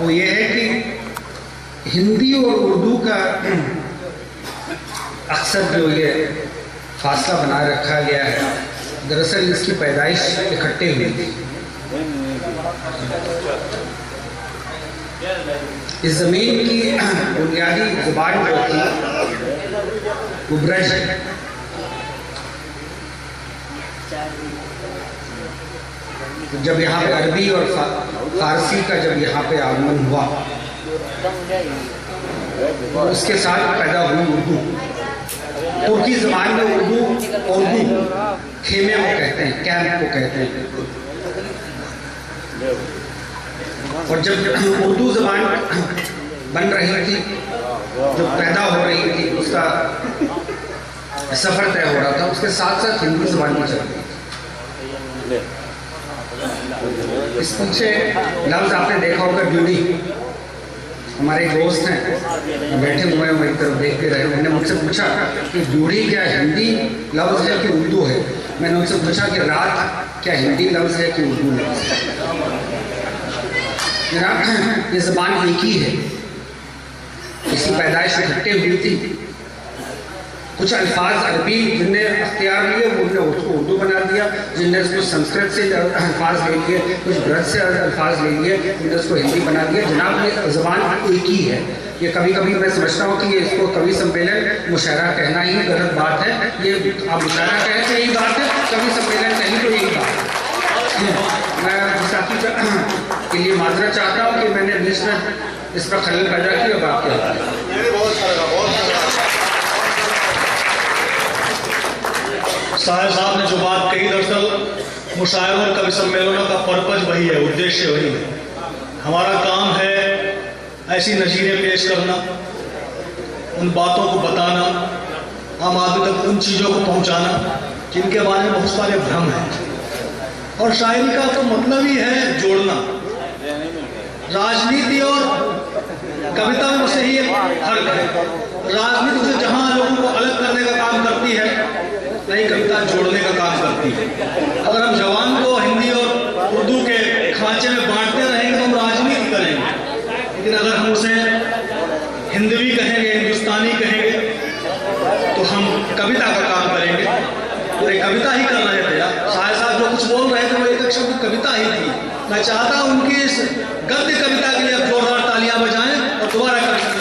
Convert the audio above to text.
वो ये है कि हिंदी और उर्दू का अक्सर जो ये फासला बना रखा गया है, दरअसल इसकी पैदाइश इकट्ठे हुई थी। इस ज़मीन की बुनियादी ज़ुबान जो थी वो ब्रज है। जब यहाँ पे अरबी और फारसी का जब यहाँ पे आगमन हुआ तो उसके साथ पैदा हुई उर्दू। तुर्की ज़बान में उर्दू खेमे को कहते हैं, कैंप को कहते हैं। और जब उर्दू ज़बान बन रही थी, जो पैदा हो रही थी, उसका सफ़र तय हो रहा था, उसके साथ साथ हिंदी ज़बान भी चल रही थी। इस पीछे लफ्ज़ आपने देखा होगा ड्यूटी। हमारे दोस्त हैं बैठे हुए हैं, वही तरफ देखते रहे। उन्होंने मुझसे पूछा कि ड्यूटी क्या हिंदी लफ्ज़ है कि उर्दू है। मैंने उनसे पूछा कि रात क्या हिंदी लफ्ज़ है कि उर्दू लफ्ज़ है। ये ज़बान एक ही है, इसकी पैदाइश इकट्ठे हुई थी। कुछ अल्फाज अरबी जिनने अख्तियार लिए उन्होंने उसको उर्दू बना दिया, जिनने उसको संस्कृत से अल्फाज ले लिए, कुछ ब्रज से अल्फाज ले लिए, उन्होंने उसको हिंदी बना दिया। जनाब ये ज़बान एक ही है। ये कभी कभी मैं समझता हूँ कि ये इसको कवि सम्मेलन मुशायरा कहना ही गलत बात है। ये आप मुशायरा कहें तो यही बात है, कवि सम्मेलन कहें तो यही बात है। मैं साथी के लिए माजरत चाहता हूँ कि मैंने बीच में इस पर खलल पैदा किया। बात क्या साहिब साहब ने जो बात कही, दरअसल मुशायरों और कवि सम्मेलनों का पर्पज वही है, उद्देश्य वही है। हमारा काम है ऐसी नज़ीरें पेश करना, उन बातों को बताना, आम आदमी तक उन चीज़ों को पहुंचाना जिनके बारे में बहुत सारे भ्रम हैं। और शायरी का तो मतलब ही है जोड़ना। राजनीति और कविता में बस यही फर्क है। राजनीति से जहाँ लोगों को अलग करने का काम करती है, नई कविता जोड़ने का काम करती है। अगर हम जवान को हिंदी और उर्दू के खांचे में बांटते रहेंगे तो हम राजनीति करेंगे, लेकिन अगर हम उसे हिंदवी कहेंगे, हिंदुस्तानी कहेंगे, तो हम कविता का काम करेंगे। तो एक कविता ही कर रहे थे यार। शायद साहब जो कुछ बोल रहे थे वो एक शब्द कविता ही थी। मैं चाहता हूँ उनकी इस गद्य कविता के लिए आप जोरदार तालियां बजाएं और दोबारा कविता